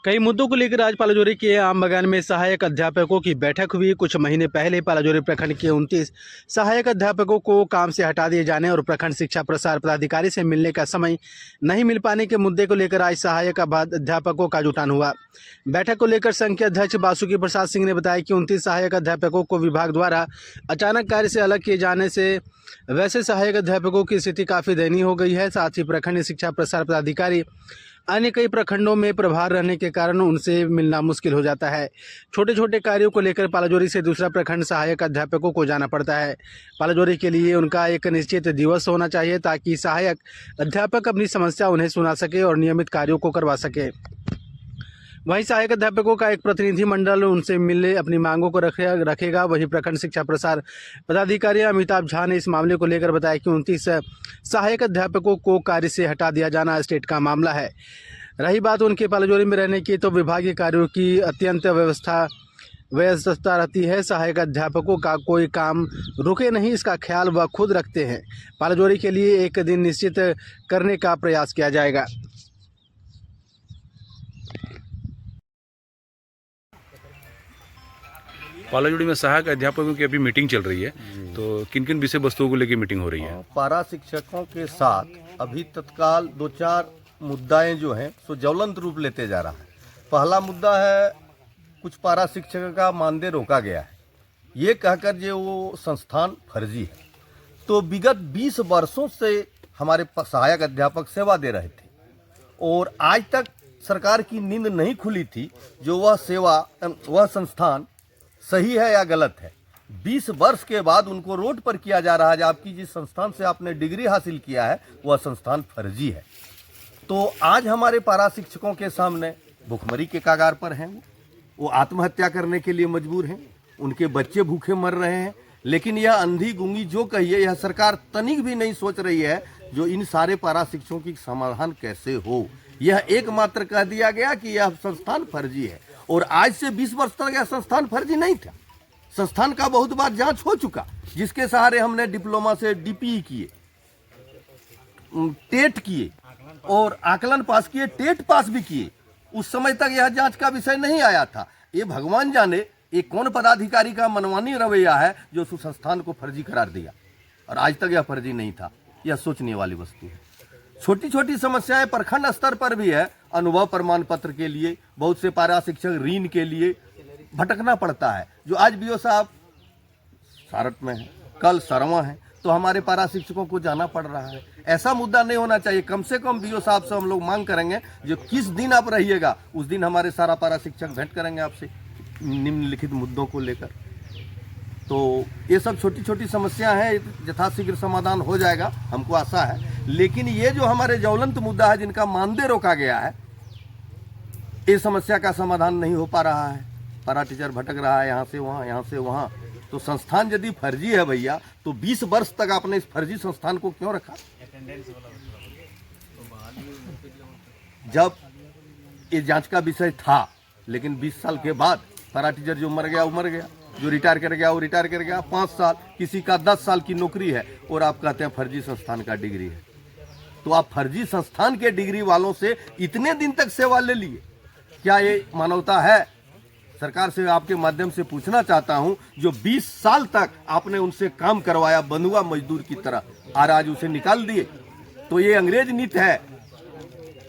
कई मुद्दों को लेकर आज पालाजोरी के आम बगान में सहायक अध्यापकों की बैठक हुई। कुछ महीने पहले पालाजोरी प्रखंड के 29 सहायक अध्यापकों को काम से हटा दिए जाने और प्रखंड शिक्षा प्रसार पदाधिकारी से मिलने का समय नहीं मिल पाने के मुद्दे को लेकर आज सहायक अध्यापकों का जुटान हुआ। बैठक को लेकर संघ के अध्यक्ष बासुकी प्रसाद सिंह ने बताया कि 29 सहायक अध्यापकों को विभाग द्वारा अचानक कार्य से अलग किए जाने से वैसे सहायक अध्यापकों की स्थिति काफ़ी दयनीय हो गई है। साथ ही प्रखंड शिक्षा प्रसार पदाधिकारी अन्य कई प्रखंडों में प्रभार रहने के कारण उनसे मिलना मुश्किल हो जाता है। छोटे छोटे कार्यों को लेकर पालाजोरी से दूसरा प्रखंड सहायक अध्यापकों को जाना पड़ता है। पालाजोरी के लिए उनका एक निश्चित दिवस होना चाहिए ताकि सहायक अध्यापक अपनी समस्या उन्हें सुना सके और नियमित कार्यों को करवा सके। वहीं सहायक अध्यापकों का एक प्रतिनिधिमंडल उनसे मिलने अपनी मांगों को रखेगा। वहीं प्रखंड शिक्षा प्रसार पदाधिकारी अमिताभ झा ने इस मामले को लेकर बताया कि 29 सहायक अध्यापकों को कार्य से हटा दिया जाना स्टेट का मामला है। रही बात उनके पालाजोरी में रहने की, तो विभागीय कार्यों की अत्यंत व्यस्तता रहती है। सहायक अध्यापकों का कोई काम रुके नहीं, इसका ख्याल वह खुद रखते हैं। पालाजोरी के लिए एक दिन निश्चित करने का प्रयास किया जाएगा। पालाजोरी में सहायक अध्यापकों की अभी मीटिंग चल रही है, तो किन किन विषय वस्तुओं को लेकर मीटिंग हो रही है? पारा शिक्षकों के साथ अभी तत्काल 2-4 मुद्दाएं जो हैं सो ज्वलंत रूप लेते जा रहा है। पहला मुद्दा है, कुछ पारा शिक्षक का मानदेय रोका गया है, ये कहकर जो वो संस्थान फर्जी है। तो विगत 20 वर्षों से हमारे सहायक अध्यापक सेवा दे रहे थे और आज तक सरकार की नींद नहीं खुली थी जो वह संस्थान सही है या गलत है। 20 वर्ष के बाद उनको रोड पर किया जा रहा है, जबकि जिस संस्थान से आपने डिग्री हासिल किया है वह संस्थान फर्जी है। तो आज हमारे पारा शिक्षकों के सामने भुखमरी के कगार पर हैं, वो आत्महत्या करने के लिए मजबूर हैं, उनके बच्चे भूखे मर रहे हैं। लेकिन यह अंधी गूंगी जो कहिए, यह सरकार तनिक भी नहीं सोच रही है जो इन सारे पारा शिक्षकों की समाधान कैसे हो। यह एकमात्र कह दिया गया कि यह संस्थान फर्जी है और आज से 20 वर्ष तक यह संस्थान फर्जी नहीं था। संस्थान का बहुत बार जांच हो चुका, जिसके सहारे हमने डिप्लोमा से डीपीई किए, टेट किए और आकलन पास किए, टेट पास भी किए। उस समय तक यह जांच का विषय नहीं आया था। ये भगवान जाने ये कौन पदाधिकारी का मनमानी रवैया है जो उस संस्थान को फर्जी करार दिया और आज तक यह फर्जी नहीं था। यह सोचने वाली वस्तु है। छोटी छोटी समस्याएं प्रखंड स्तर पर भी है। अनुभव प्रमाण पत्र के लिए बहुत से पारा शिक्षक ऋण के लिए भटकना पड़ता है। जो आज बीओ साहब सारत में है, कल सरवा है, तो हमारे पारा शिक्षकों को जाना पड़ रहा है। ऐसा मुद्दा नहीं होना चाहिए। कम से कम बीओ साहब से हम लोग मांग करेंगे जो किस दिन आप रहिएगा उस दिन हमारे सारा पारा शिक्षक भेंट करेंगे आपसे निम्नलिखित मुद्दों को लेकर। तो ये सब छोटी छोटी समस्या है, यथाशीघ्र समाधान हो जाएगा, हमको आशा है। लेकिन ये जो हमारे ज्वलंत मुद्दा है, जिनका मानदेय रोका गया है, इस समस्या का समाधान नहीं हो पा रहा है। पारा टीचर भटक रहा है यहाँ से वहाँ, यहाँ से वहाँ। तो संस्थान यदि फर्जी है भैया, तो 20 वर्ष तक आपने इस फर्जी संस्थान को क्यों रखा? जब ये जांच का विषय था, लेकिन 20 साल के बाद पारा टीचर जो मर गया वो मर गया, जो रिटायर कर गया वो रिटायर कर गया। 5 साल, किसी का 10 साल की नौकरी है और आप कहते हैं फर्जी संस्थान का डिग्री है। तो आप फर्जी संस्थान के डिग्री वालों से इतने दिन तक सेवा ले लिए, क्या ये मानवता है? सरकार से आपके माध्यम से पूछना चाहता हूं, जो 20 साल तक आपने उनसे काम करवाया बंधुआ मजदूर की तरह, और आज उसे निकाल दिए, तो ये अंग्रेज नीति है।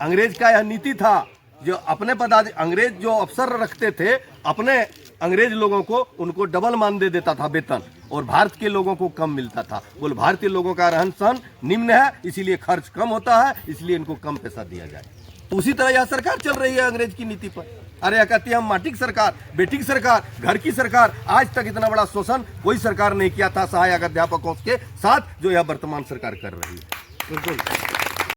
अंग्रेज का यह नीति था जो अपने अंग्रेज जो अफसर रखते थे अपने अंग्रेज लोगों को, उनको डबल मानदेय देता था वेतन, और भारत के लोगों को कम मिलता था। बोल भारतीय लोगों का रहन सहन निम्न है, इसीलिए खर्च कम होता है, इसलिए इनको कम पैसा दिया जाए। उसी तरह यह सरकार चल रही है अंग्रेज की नीति पर। अरे यह कहती है हम माटी की सरकार, बेटी की सरकार, घर की सरकार। आज तक इतना बड़ा शोषण कोई सरकार नहीं किया था सहायक अध्यापकों के साथ जो यह वर्तमान सरकार कर रही है। बिल्कुल।